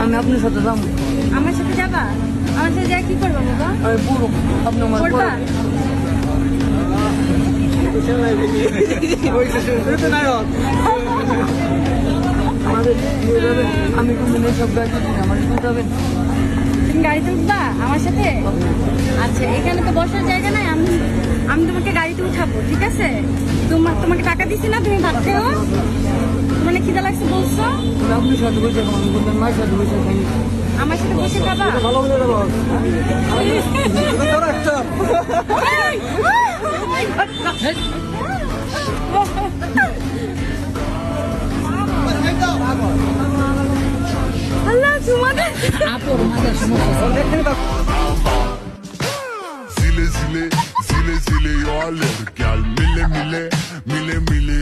আমি আপনার সাথে যাবো। আমার সাথে যাবা? আমার সাথে যা কি করবো বাবা? আমি পুরো আপনি আমার করবা? আমি কোনদিন এইসব গাড়ি আমার যাবেন। তুমি গাড়িতে উঠবা আমার সাথে? আচ্ছা, এখানে তো বসার জায়গা নাই, আমি আমি তোমাকে গাড়িতে উঠাবো, ঠিক আছে? তোমাকে টাকা দিছি না, তুমি ভাত খেও। মানে খিদা লাগছে বলছো, আপনার সাথে বসে আমি বললাম মায়ের সাথে বসে খাই। আমার সাথে বসে খাবা? ভালো হয়ে যাবো। আল্লাহ তোমাদের Zile, zile, zile, zile, eu alerg. Iar mile, mile, mile, mile,